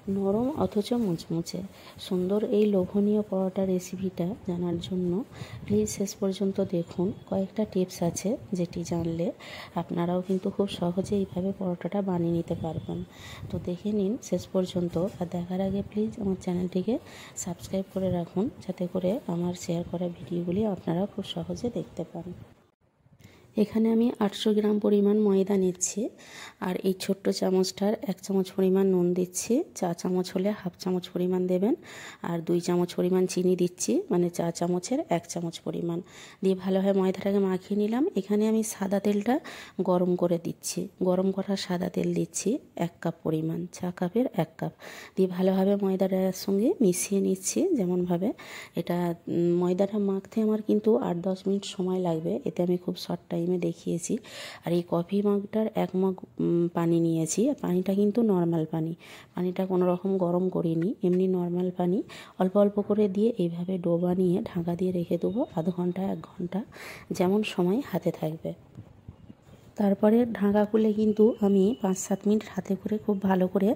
নরম অথচ মুচমুচে সুন্দর এই লোভনীয় পরোটা রেসিপিটা জানার জন্য প্লিজ শেষ পর্যন্ত দেখুন। কয়েকটা টিপস আছে যেটি জানলে আপনারাও কিন্তু খুব সহজে এইভাবে পরোটাটা বানিয়ে নিতে পারবেন। তো দেখে নিন শেষ পর্যন্ত, আর দেখার আগে প্লিজ আমার চ্যানেলটিকে সাবস্ক্রাইব করে রাখুন, যাতে করে আমার শেয়ার করা ভিডিওগুলি আপনারা খুব সহজে দেখতে পান। এখানে আমি 800 গ্রাম পরিমাণ ময়দা নিচ্ছি, আর এই ছোট্ট চামচটার 1 চামচ পরিমাণ নুন দিচ্ছি। চা চামচ হলে হাফ চামচ পরিমাণ দেবেন, আর 2 চামচ পরিমাণ চিনি দিচ্ছি, মানে চা চামচের 1 চামচ পরিমাণ দিয়ে ভালোভাবে ময়দাটাকে মাখিয়ে নিলাম। এখানে আমি সাদা তেলটা গরম করে দিচ্ছি, গরম করা সাদা তেল দিচ্ছি 1 কাপ পরিমাণ, চা কাপের 1 কাপ দিয়ে ভালোভাবে ময়দাটার সঙ্গে মিশিয়ে নিচ্ছি। যেমনভাবে এটা ময়দাটা মাখতে আমার কিন্তু 8-10 মিনিট সময় লাগবে, এতে আমি খুব শর্ট টাইমে দেখিয়েছি। আর এই কফি মগটার 1 মগ পানি নিয়েছি, পানিটা কিন্তু নর্মাল পানি, পানিটা কোনো রকম গরম করিনি, এমনি নর্মাল পানি অল্প অল্প করে দিয়ে এইভাবে ডো বানিয়ে ঢাকা দিয়ে রেখে দেবো আধ ঘন্টা 1 ঘন্টা, যেমন সময় হাতে থাকবে। তারপরে ঢাকা খুলে কিন্তু আমি 5-7 মিনিট হাতে করে খুব ভালো করে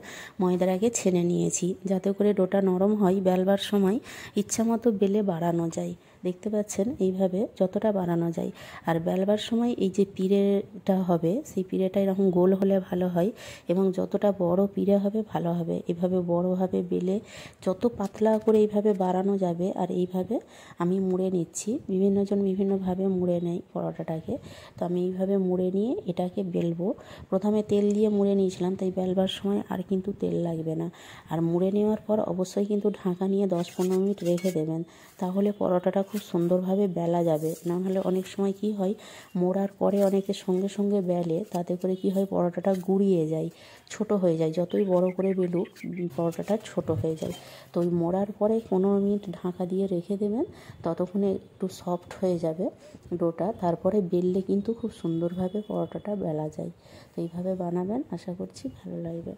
ময়দাটাকে ছেনে নিয়েছি, যাতে করে ডোটা নরম হয়, বেলবার সময় ইচ্ছা মতো বেলে বাড়ানো যায়। দেখতে পাচ্ছেন এইভাবে যতটা বাড়ানো যায়। আর বেলবার সময় এই যে পিড়েটা হবে, সেই পিড়েটা এরকম গোল হলে ভালো হয়, এবং যতটা বড় পিড়ে হবে ভালো হবে। এভাবে বড়োভাবে বেলে যত পাতলা করে এইভাবে বাড়ানো যাবে। আর এইভাবে আমি মুড়ে নিচ্ছি, বিভিন্নজন বিভিন্নভাবে মুড়ে নেয় পরোটাটাকে, তো আমি এইভাবে মুড়ে নিয়ে এটাকে বেলবো। প্রথমে তেল দিয়ে মুড়ে নিয়েছিলাম, তাই বেলবার সময় আর কিন্তু তেল লাগবে না। আর মুড়ে নেওয়ার পর অবশ্যই কিন্তু ঢাকা নিয়ে 10-15 মিনিট রেখে দেবেন, তাহলে পরোটাটা খুব সুন্দরভাবে বেলা যাবে। না হলে অনেক সময় কি হয়, মোড়ার পরে অনেকে সঙ্গে সঙ্গে বেলে, তাতে করে কি হয় পরোটাটা গুঁড়িয়ে যায়, ছোট হয়ে যায়, যতই বড় করে বেলুক পরোটাটা ছোট হয়ে যায়। তো ওই মোড়ার পরে 15 মিনিট ঢাকা দিয়ে রেখে দেবেন, ততক্ষণে একটু সফট হয়ে যাবে ডোটা, তারপরে বেললে কিন্তু খুব সুন্দরভাবে পরোটাটা বেলা যায়। তো এইভাবে বানাবেন, আশা করছি ভালো লাগবে।